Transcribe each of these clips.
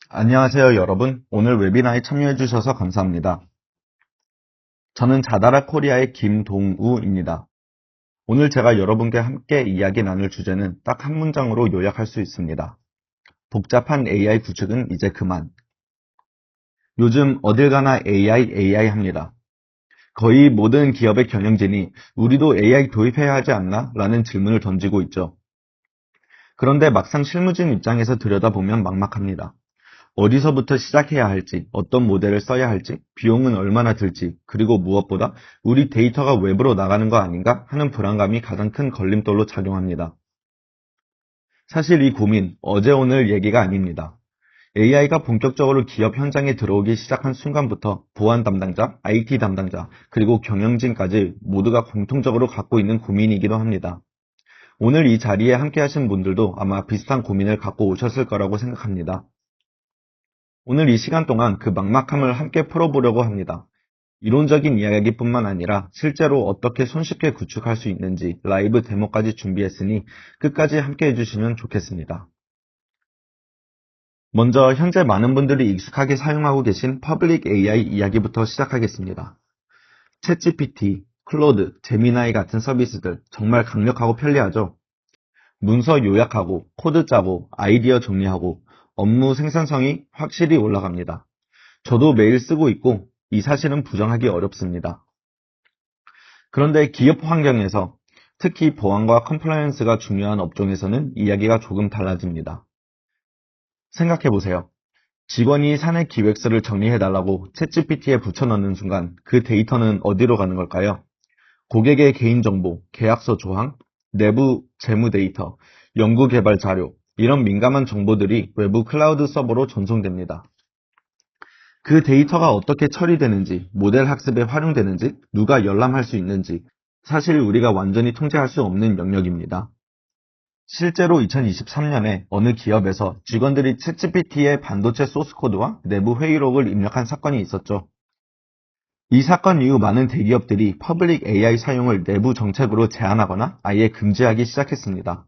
안녕하세요, 여러분. 오늘 웨비나에 참여해 주셔서 감사합니다. 저는 자다라 코리아의 김동우입니다. 오늘 제가 여러분께 함께 이야기 나눌 주제는 딱 한 문장으로 요약할 수 있습니다. 복잡한 AI 구축은 이제 그만. 요즘 어딜 가나 AI 합니다. 거의 모든 기업의 경영진이 우리도 AI 도입해야 하지 않나? 라는 질문을 던지고 있죠. 그런데 막상 실무진 입장에서 들여다보면 막막합니다. 어디서부터 시작해야 할지, 어떤 모델을 써야 할지, 비용은 얼마나 들지, 그리고 무엇보다 우리 데이터가 외부로 나가는 거 아닌가 하는 불안감이 가장 큰 걸림돌로 작용합니다. 사실 이 고민, 어제 오늘 얘기가 아닙니다. AI가 본격적으로 기업 현장에 들어오기 시작한 순간부터 보안 담당자, IT 담당자, 그리고 경영진까지 모두가 공통적으로 갖고 있는 고민이기도 합니다. 오늘 이 자리에 함께 하신 분들도 아마 비슷한 고민을 갖고 오셨을 거라고 생각합니다. 오늘 이 시간 동안 그 막막함을 함께 풀어보려고 합니다. 이론적인 이야기뿐만 아니라 실제로 어떻게 손쉽게 구축할 수 있는지 라이브 데모까지 준비했으니 끝까지 함께 해주시면 좋겠습니다. 먼저 현재 많은 분들이 익숙하게 사용하고 계신 퍼블릭 AI 이야기부터 시작하겠습니다. 챗GPT, 클로드, 제미나이 같은 서비스들 정말 강력하고 편리하죠? 문서 요약하고 코드 짜고 아이디어 정리하고 업무 생산성이 확실히 올라갑니다. 저도 매일 쓰고 있고 이 사실은 부정하기 어렵습니다. 그런데 기업 환경에서 특히 보안과 컴플라이언스가 중요한 업종에서는 이야기가 조금 달라집니다. 생각해보세요. 직원이 사내 기획서를 정리해달라고 챗GPT에 붙여넣는 순간 그 데이터는 어디로 가는 걸까요? 고객의 개인정보, 계약서 조항, 내부 재무 데이터, 연구개발 자료, 이런 민감한 정보들이 외부 클라우드 서버로 전송됩니다. 그 데이터가 어떻게 처리되는지, 모델 학습에 활용되는지, 누가 열람할 수 있는지, 사실 우리가 완전히 통제할 수 없는 영역입니다. 실제로 2023년에 어느 기업에서 직원들이 챗GPT의 반도체 소스코드와 내부 회의록을 입력한 사건이 있었죠. 이 사건 이후 많은 대기업들이 퍼블릭 AI 사용을 내부 정책으로 제한하거나 아예 금지하기 시작했습니다.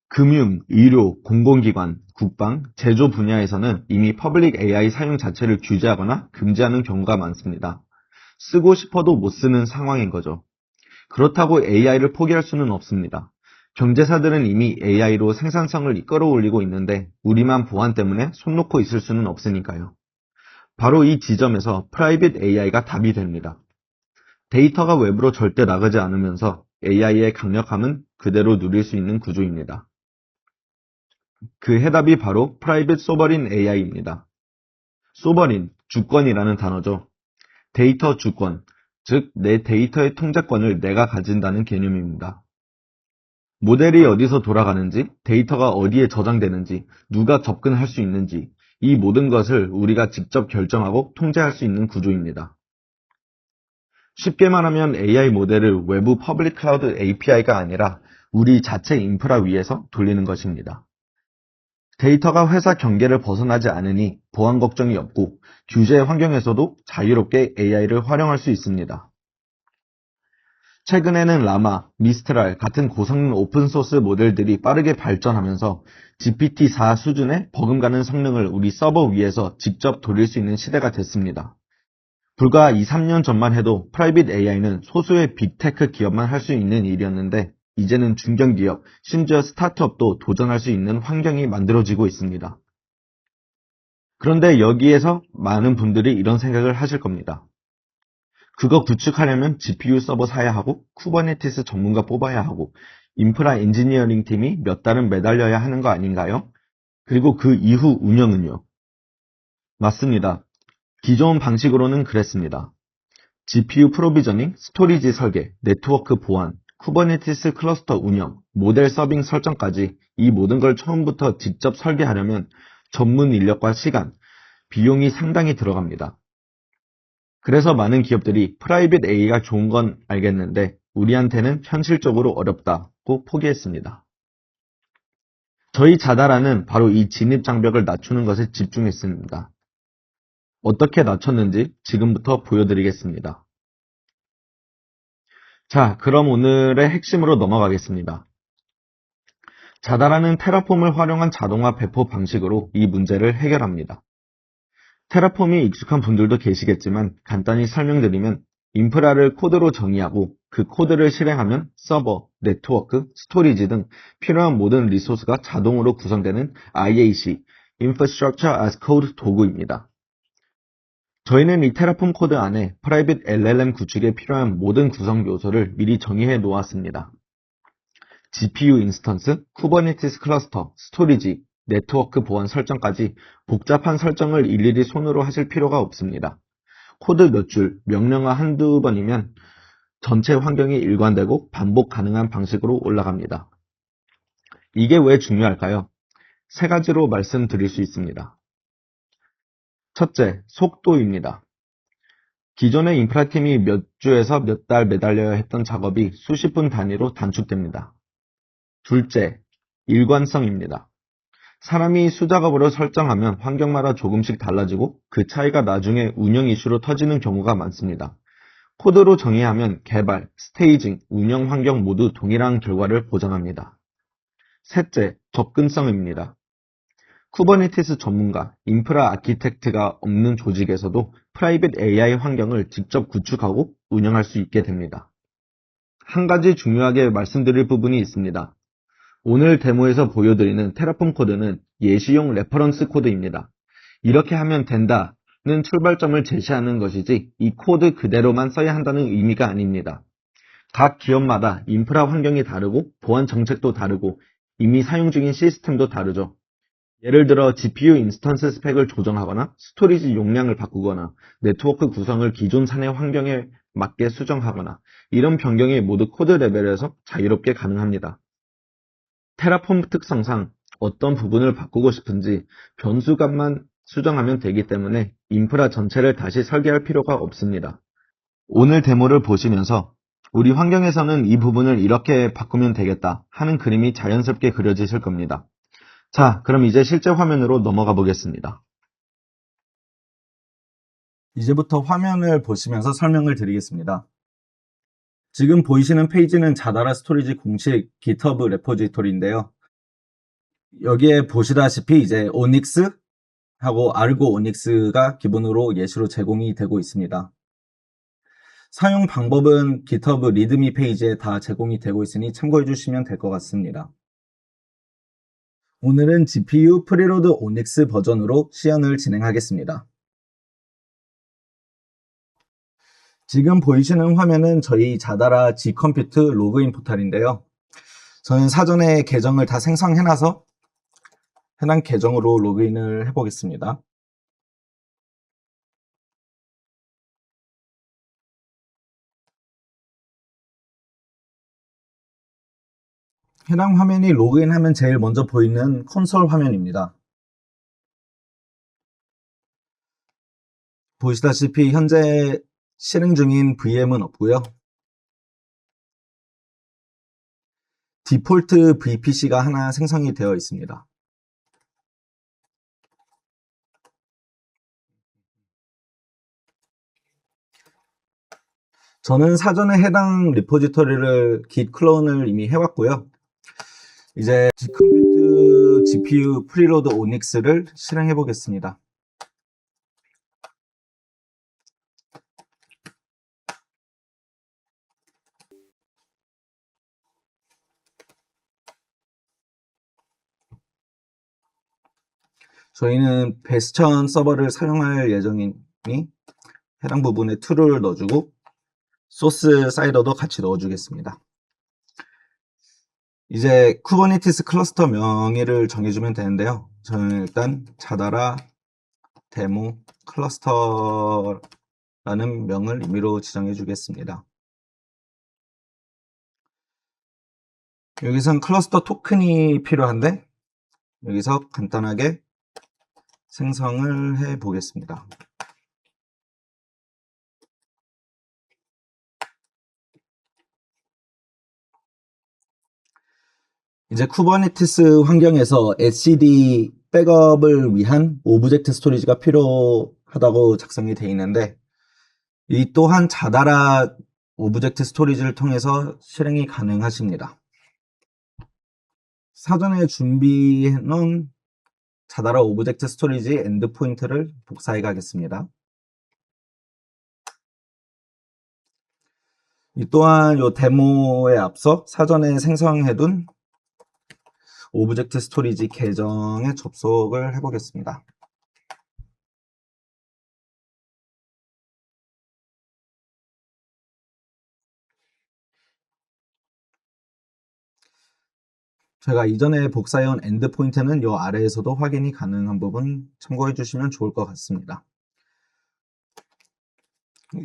금융, 의료, 공공기관, 국방, 제조 분야에서는 이미 퍼블릭 AI 사용 자체를 규제하거나 금지하는 경우가 많습니다. 쓰고 싶어도 못 쓰는 상황인 거죠. 그렇다고 AI를 포기할 수는 없습니다. 경제사들은 이미 AI로 생산성을 끌어올리고 있는데 우리만 보안 때문에 손 놓고 있을 수는 없으니까요. 바로 이 지점에서 프라이빗 AI가 답이 됩니다. 데이터가 외부로 절대 나가지 않으면서 AI의 강력함은 그대로 누릴 수 있는 구조입니다. 그 해답이 바로 프라이빗 소버린 AI입니다. 소버린, 주권이라는 단어죠. 데이터 주권, 즉 내 데이터의 통제권을 내가 가진다는 개념입니다. 모델이 어디서 돌아가는지, 데이터가 어디에 저장되는지, 누가 접근할 수 있는지, 이 모든 것을 우리가 직접 결정하고 통제할 수 있는 구조입니다. 쉽게 말하면 AI 모델을 외부 퍼블릭 클라우드 API가 아니라 우리 자체 인프라 위에서 돌리는 것입니다. 데이터가 회사 경계를 벗어나지 않으니 보안 걱정이 없고 규제 환경에서도 자유롭게 AI를 활용할 수 있습니다. 최근에는 라마, 미스트랄 같은 고성능 오픈소스 모델들이 빠르게 발전하면서 GPT-4 수준의 버금가는 성능을 우리 서버 위에서 직접 돌릴 수 있는 시대가 됐습니다. 불과 2, 3년 전만 해도 프라이빗 AI는 소수의 빅테크 기업만 할 수 있는 일이었는데 이제는 중견기업, 심지어 스타트업도 도전할 수 있는 환경이 만들어지고 있습니다. 그런데 여기에서 많은 분들이 이런 생각을 하실 겁니다. 그거 구축하려면 GPU 서버 사야 하고 쿠버네티스 전문가 뽑아야 하고 인프라 엔지니어링 팀이 몇 달은 매달려야 하는 거 아닌가요? 그리고 그 이후 운영은요? 맞습니다. 기존 방식으로는 그랬습니다. GPU 프로비저닝, 스토리지 설계, 네트워크 보안, 쿠버네티스 클러스터 운영, 모델 서빙 설정까지 이 모든 걸 처음부터 직접 설계하려면 전문 인력과 시간, 비용이 상당히 들어갑니다. 그래서 많은 기업들이 프라이빗 A가 좋은 건 알겠는데 우리한테는 현실적으로 어렵다고 포기했습니다. 저희 자다라는 바로 이 진입 장벽을 낮추는 것에 집중했습니다. 어떻게 낮췄는지 지금부터 보여드리겠습니다. 자, 그럼 오늘의 핵심으로 넘어가겠습니다. 자다라는 테라폼을 활용한 자동화 배포 방식으로 이 문제를 해결합니다. 테라폼이 익숙한 분들도 계시겠지만 간단히 설명드리면 인프라를 코드로 정의하고 그 코드를 실행하면 서버, 네트워크, 스토리지 등 필요한 모든 리소스가 자동으로 구성되는 IAC, Infrastructure as Code 도구입니다. 저희는 이 테라폼 코드 안에 프라이빗 LLM 구축에 필요한 모든 구성 요소를 미리 정의해 놓았습니다. GPU 인스턴스, 쿠버네티스 클러스터, 스토리지, 네트워크 보안 설정까지 복잡한 설정을 일일이 손으로 하실 필요가 없습니다. 코드 몇 줄, 명령어 한두 번이면 전체 환경이 일관되고 반복 가능한 방식으로 올라갑니다. 이게 왜 중요할까요? 세 가지로 말씀드릴 수 있습니다. 첫째, 속도입니다. 기존의 인프라팀이 몇 주에서 몇 달 매달려야 했던 작업이 수십 분 단위로 단축됩니다. 둘째, 일관성입니다. 사람이 수작업으로 설정하면 환경마다 조금씩 달라지고 그 차이가 나중에 운영 이슈로 터지는 경우가 많습니다. 코드로 정의하면 개발, 스테이징, 운영 환경 모두 동일한 결과를 보장합니다. 셋째, 접근성입니다. 쿠버네티스 전문가, 인프라 아키텍트가 없는 조직에서도 프라이빗 AI 환경을 직접 구축하고 운영할 수 있게 됩니다. 한 가지 중요하게 말씀드릴 부분이 있습니다. 오늘 데모에서 보여드리는 테라폼 코드는 예시용 레퍼런스 코드입니다. 이렇게 하면 된다는 출발점을 제시하는 것이지 이 코드 그대로만 써야 한다는 의미가 아닙니다. 각 기업마다 인프라 환경이 다르고 보안 정책도 다르고 이미 사용 중인 시스템도 다르죠. 예를 들어 GPU 인스턴스 스펙을 조정하거나 스토리지 용량을 바꾸거나 네트워크 구성을 기존 사내 환경에 맞게 수정하거나 이런 변경이 모두 코드 레벨에서 자유롭게 가능합니다. 테라폼 특성상 어떤 부분을 바꾸고 싶은지 변수값만 수정하면 되기 때문에 인프라 전체를 다시 설계할 필요가 없습니다. 오늘 데모를 보시면서 우리 환경에서는 이 부분을 이렇게 바꾸면 되겠다 하는 그림이 자연스럽게 그려지실 겁니다. 자, 그럼 이제 실제 화면으로 넘어가 보겠습니다. 이제부터 화면을 보시면서 설명을 드리겠습니다. 지금 보이시는 페이지는 자다라 스토리지 공식 GitHub 레포지토리인데요. 여기에 보시다시피 이제 오닉스 하고 알고 오닉스가 기본으로 예시로 제공이 되고 있습니다. 사용 방법은 GitHub 리드미 페이지에 다 제공이 되고 있으니 참고해 주시면 될 것 같습니다. 오늘은 GPU 프리로드 오닉스 버전으로 시연을 진행하겠습니다. 지금 보이시는 화면은 저희 자다라 G컴퓨트 로그인 포털인데요. 저는 사전에 계정을 다 생성해놔서 해당 계정으로 로그인을 해보겠습니다. 해당 화면이 로그인하면 제일 먼저 보이는 콘솔 화면입니다. 보시다시피 현재 실행 중인 VM은 없고요. 디폴트 VPC가 하나 생성이 되어 있습니다. 저는 사전에 해당 리포지토리를 git 클론을 이미 해왔고요. 이제 G컴퓨트 GPU 프리로드 오닉스를 실행해 보겠습니다. 저희는 베스천 서버를 사용할 예정이니 해당 부분에 툴을 넣어주고 소스 사이더도 같이 넣어주겠습니다. 이제 쿠버네티스 클러스터 명의를 정해주면 되는데요. 저는 일단 자다라 데모 클러스터라는 명을 임의로 지정해 주겠습니다. 여기선 클러스터 토큰이 필요한데 여기서 간단하게 생성을 해 보겠습니다. 이제 쿠버네티스 환경에서 etcd 백업을 위한 오브젝트 스토리지가 필요하다고 작성이 되어 있는데 이 또한 자다라 오브젝트 스토리지를 통해서 실행이 가능하십니다. 사전에 준비해 놓은 자다라 오브젝트 스토리지 엔드포인트를 복사해 가겠습니다. 또한 이 데모에 앞서 사전에 생성해둔 오브젝트 스토리지 계정에 접속을 해보겠습니다. 제가 이전에 복사해온 엔드포인트는 이 아래에서도 확인이 가능한 부분 참고해 주시면 좋을 것 같습니다.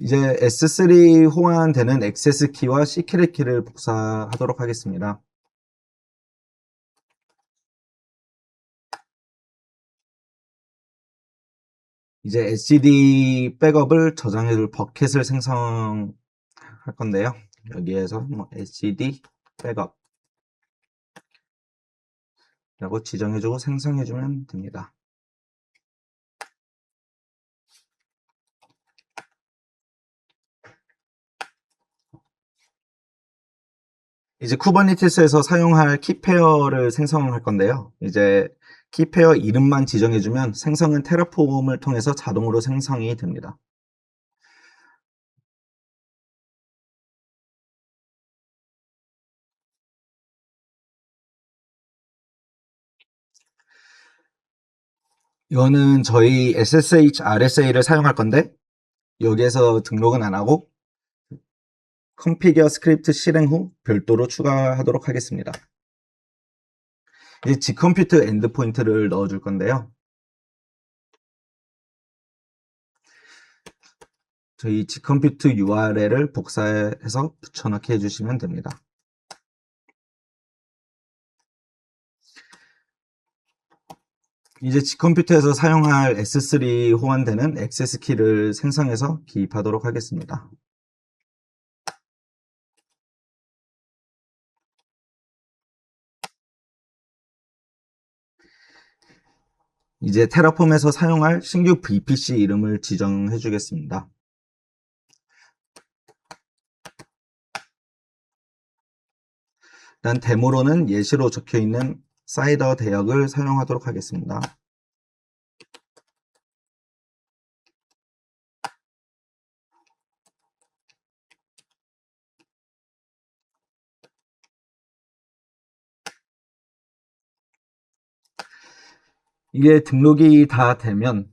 이제 S3 호환되는 액세스 키와 시크릿 키를 복사하도록 하겠습니다. 이제 etcd 백업을 저장해둘 버켓을 생성할 건데요. 여기에서 etcd 백업 라고 지정해주고 생성해주면 됩니다. 이제 쿠버네티스에서 사용할 키페어를 생성할 건데요. 이제 키페어 이름만 지정해주면 생성은 테라폼을 통해서 자동으로 생성이 됩니다. 이거는 저희 SSH RSA를 사용할 건데 여기에서 등록은 안 하고 configure 스크립트 실행 후 별도로 추가하도록 하겠습니다. 이제 gcompute 엔드포인트를 넣어줄 건데요. 저희 gcompute URL을 복사해서 붙여넣기 해주시면 됩니다. 이제 gcomput에서 사용할 S3 호환되는 액세스 키를 생성해서 기입하도록 하겠습니다. 이제 테라폼에서 사용할 신규 VPC 이름을 지정해 주겠습니다. 일단 데모로는 예시로 적혀 있는 사이더 대역을 사용하도록 하겠습니다. 이게 등록이 다 되면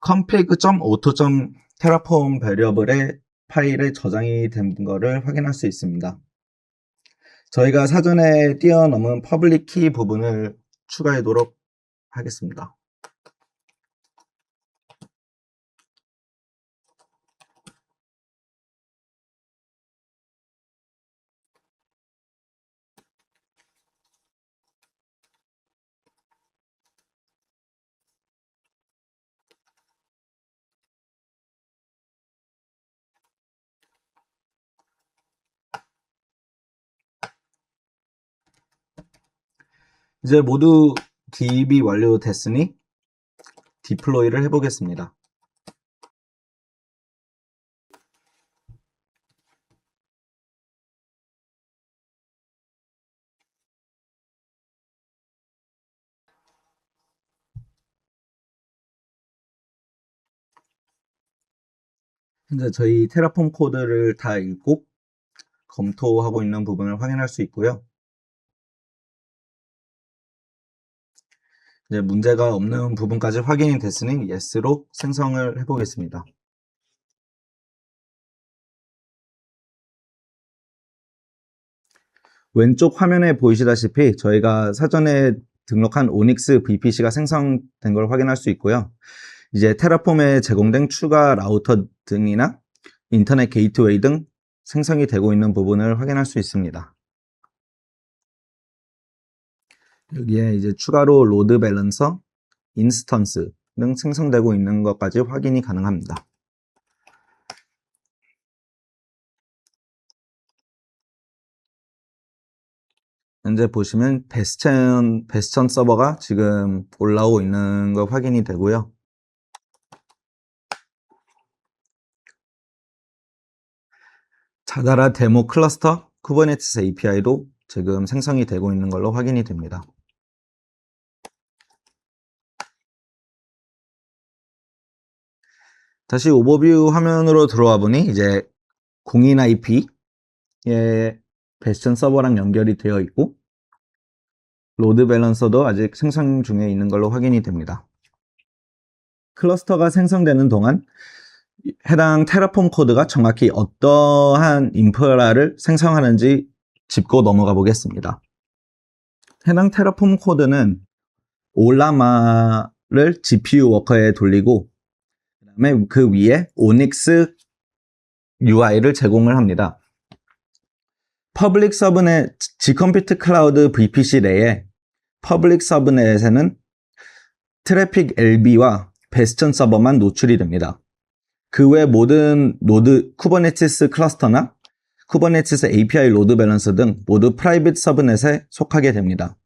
config.auto.terraform 베리어블에 파일에 저장이 된 거를 확인할 수 있습니다. 저희가 사전에 뛰어넘은 퍼블릭 키 부분을 추가하도록 하겠습니다. 이제 모두 기입이 완료됐으니 디플로이를 해보겠습니다. 현재 저희 테라폼 코드를 다 읽고 검토하고 있는 부분을 확인할 수 있고요. 이제 문제가 없는 부분까지 확인이 됐으니 yes로 생성을 해보겠습니다. 왼쪽 화면에 보이시다시피 저희가 사전에 등록한 오닉스 VPC가 생성된 걸 확인할 수 있고요. 이제 테라폼에 제공된 추가 라우터 등이나 인터넷 게이트웨이 등 생성이 되고 있는 부분을 확인할 수 있습니다. 여기에 이제 추가로 로드 밸런서, 인스턴스 등 생성되고 있는 것까지 확인이 가능합니다. 현재 보시면 베스천 서버가 지금 올라오고 있는 거 확인이 되고요. 자다라 데모 클러스터 쿠버네티스 API도 지금 생성이 되고 있는 걸로 확인이 됩니다. 다시 오버뷰 화면으로 들어와 보니 이제 공인 IP의 베스천 서버랑 연결이 되어 있고 로드 밸런서도 아직 생성 중에 있는 걸로 확인이 됩니다. 클러스터가 생성되는 동안 해당 테라폼 코드가 정확히 어떠한 인프라를 생성하는지 짚고 넘어가 보겠습니다. 해당 테라폼 코드는 올라마를 GPU 워커에 돌리고 그다음에 그 위에 오닉스 UI를 제공을 합니다. 퍼블릭 서브넷 G컴퓨트 클라우드 VPC 내에 퍼블릭 서브넷에는 트래픽 LB와 베스천 서버만 노출이 됩니다. 그 외 모든 노드 쿠버네티스 클러스터나 쿠버네티스 API 로드 밸런서 등 모두 프라이빗 서브넷에 속하게 됩니다.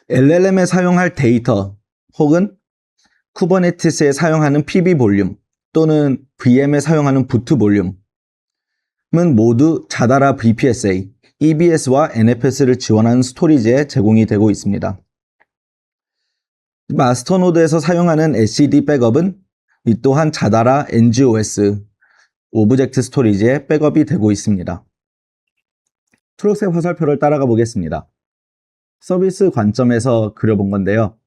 LLM에 사용할 데이터 혹은 쿠버네티스에 사용하는 PB 볼륨 또는 VM에 사용하는 부트 볼륨은 모두 자다라 VPSA, EBS와 NFS를 지원하는 스토리지에 제공이 되고 있습니다. 마스터노드에서 사용하는 SCD 백업은 이 또한 자다라 NGOS 오브젝트 스토리지에 백업이 되고 있습니다. 초록색 화살표를 따라가 보겠습니다. 서비스 관점에서 그려본 건데요.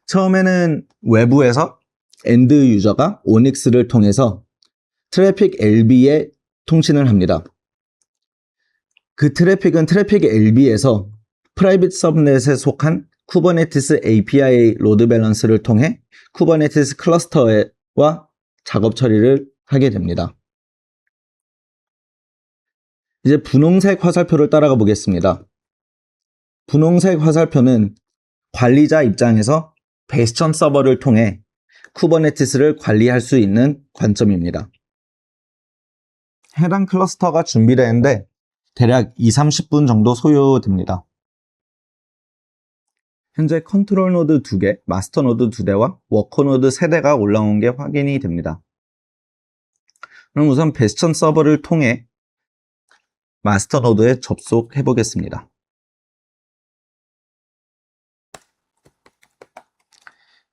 처음에는 외부에서 엔드 유저가 오닉스를 통해서 트래픽 LB에 통신을 합니다. 그 트래픽은 트래픽 LB에서 프라이빗 서브넷에 속한 쿠버네티스 API 로드 밸런스를 통해 쿠버네티스 클러스터와 작업 처리를 하게 됩니다. 이제 분홍색 화살표를 따라가 보겠습니다. 분홍색 화살표는 관리자 입장에서 베스천 서버를 통해 쿠버네티스를 관리할 수 있는 관점입니다. 해당 클러스터가 준비되는데 대략 20-30분 정도 소요됩니다. 현재 컨트롤 노드 2개, 마스터 노드 2대와 워커 노드 3대가 올라온 게 확인이 됩니다. 그럼 우선 베스천 서버를 통해 마스터 노드에 접속해 보겠습니다.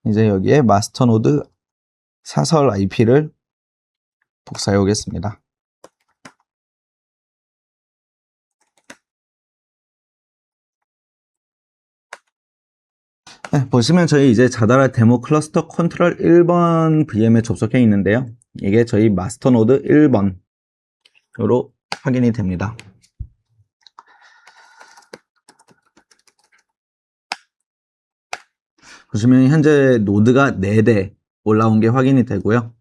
이제 여기에 마스터 노드 사설 IP를 복사해 오겠습니다. 네, 보시면 저희 이제 자다라 데모 클러스터 컨트롤 1번 VM에 접속해 있는데요. 이게 저희 마스터 노드 1번으로 확인이 됩니다. 보시면 현재 노드가 4대 올라온 게 확인이 되고요.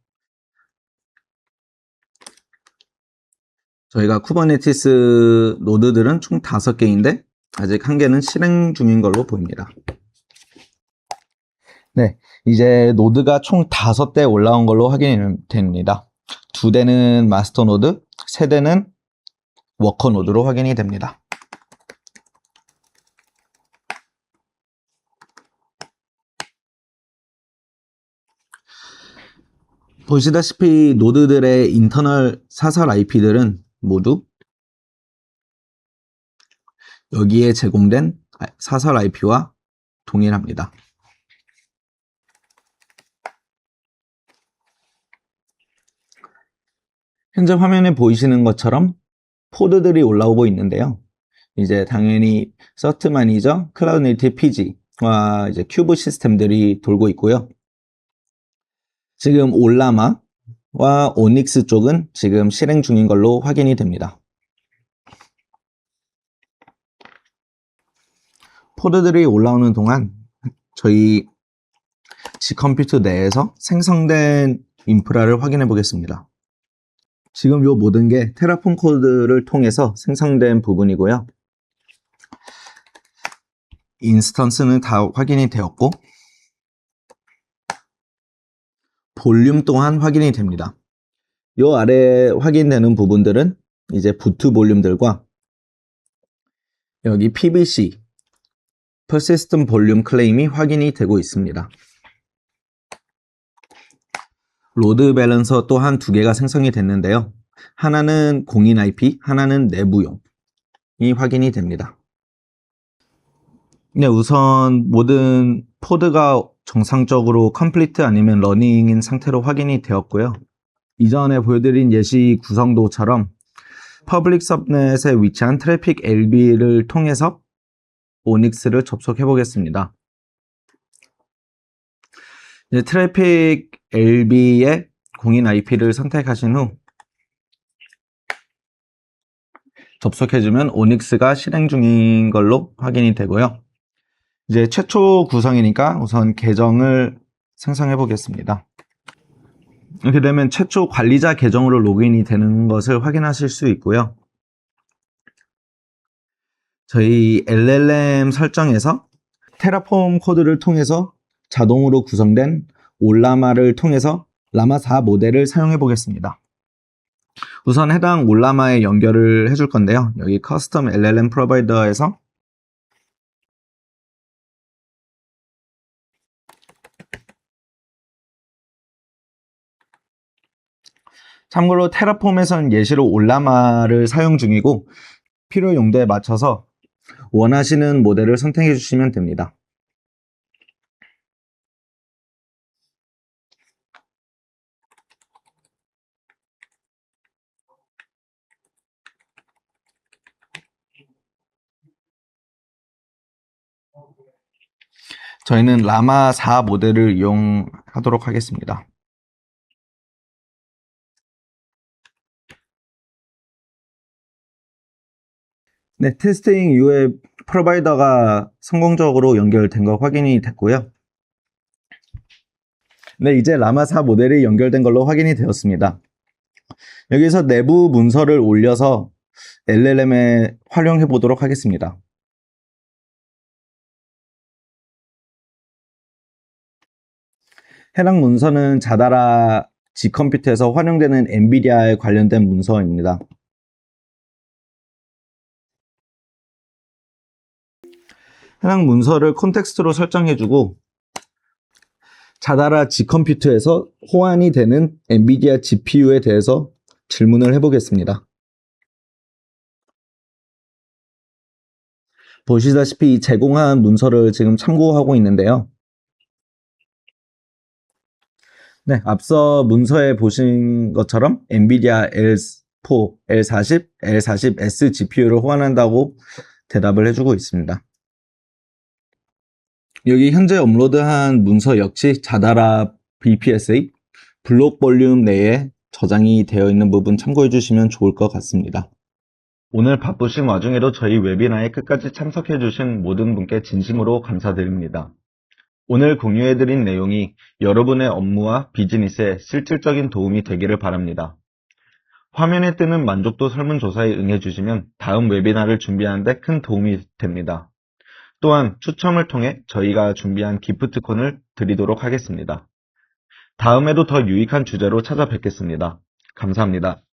저희가 쿠버네티스 노드들은 총 5개인데 아직 1개는 실행 중인 걸로 보입니다. 네, 이제 노드가 총 5대 올라온 걸로 확인이 됩니다. 2대는 마스터 노드, 3대는 워커 노드로 확인이 됩니다. 보시다시피 노드들의 인터널 사설 IP들은 모두 여기에 제공된 사설 IP와 동일합니다. 현재 화면에 보이시는 것처럼 포드들이 올라오고 있는데요. 이제 당연히 서트 매니저, 클라우드 네이티브 PG와 이제 큐브 시스템들이 돌고 있고요. 지금 올라마와 오닉스 쪽은 지금 실행 중인 걸로 확인이 됩니다. 포드들이 올라오는 동안 저희 G컴퓨터 내에서 생성된 인프라를 확인해 보겠습니다. 지금 이 모든 게 테라폼 코드를 통해서 생성된 부분이고요. 인스턴스는 다 확인이 되었고 볼륨 또한 확인이 됩니다. 이 아래 확인되는 부분들은 이제 부트 볼륨들과 여기 PBC Persistent Volume Claim이 확인이 되고 있습니다. 로드 밸런서 또한 두 개가 생성이 됐는데요. 하나는 공인 IP, 하나는 내부용이 확인이 됩니다. 네, 우선 모든 포드가 정상적으로 컴플리트 아니면 러닝인 상태로 확인이 되었고요. 이전에 보여드린 예시 구성도처럼 퍼블릭 서브넷에 위치한 트래픽 LB를 통해서 오닉스를 접속해 보겠습니다. 이제 트래픽 LB의 공인 IP를 선택하신 후 접속해주면 오닉스가 실행 중인 걸로 확인이 되고요. 이제 최초 구성이니까 우선 계정을 생성해 보겠습니다. 이렇게 되면 최초 관리자 계정으로 로그인이 되는 것을 확인하실 수 있고요. 저희 LLM 설정에서 테라폼 코드를 통해서 자동으로 구성된 올라마를 통해서 라마 4 모델을 사용해 보겠습니다. 우선 해당 올라마에 연결을 해줄 건데요. 여기 커스텀 LLM 프로바이더에서 참고로 테라폼에서는 예시로 올라마를 사용 중이고 필요 용도에 맞춰서 원하시는 모델을 선택해 주시면 됩니다. 저희는 라마 4 모델을 이용하도록 하겠습니다. 네, 테스팅 이후에 프로바이더가 성공적으로 연결된 거 확인이 됐고요. 네, 이제 라마 4 모델이 연결된 걸로 확인이 되었습니다. 여기서 내부 문서를 올려서 LLM에 활용해 보도록 하겠습니다. 해당 문서는 자다라 G컴퓨터에서 활용되는 엔비디아에 관련된 문서입니다. 해당 문서를 콘텍스트로 설정해주고 자다라 G컴퓨터에서 호환이 되는 엔비디아 GPU에 대해서 질문을 해보겠습니다. 보시다시피 제공한 문서를 지금 참고하고 있는데요. 네, 앞서 문서에 보신 것처럼 엔비디아 L4, L40, L40S GPU를 호환한다고 대답을 해주고 있습니다. 여기 현재 업로드한 문서 역시 자다라 BPSA 블록 볼륨 내에 저장이 되어 있는 부분 참고해 주시면 좋을 것 같습니다. 오늘 바쁘신 와중에도 저희 웨비나에 끝까지 참석해 주신 모든 분께 진심으로 감사드립니다. 오늘 공유해드린 내용이 여러분의 업무와 비즈니스에 실질적인 도움이 되기를 바랍니다. 화면에 뜨는 만족도 설문조사에 응해주시면 다음 웨비나를 준비하는 데 큰 도움이 됩니다. 또한 추첨을 통해 저희가 준비한 기프트콘을 드리도록 하겠습니다. 다음에도 더 유익한 주제로 찾아뵙겠습니다. 감사합니다.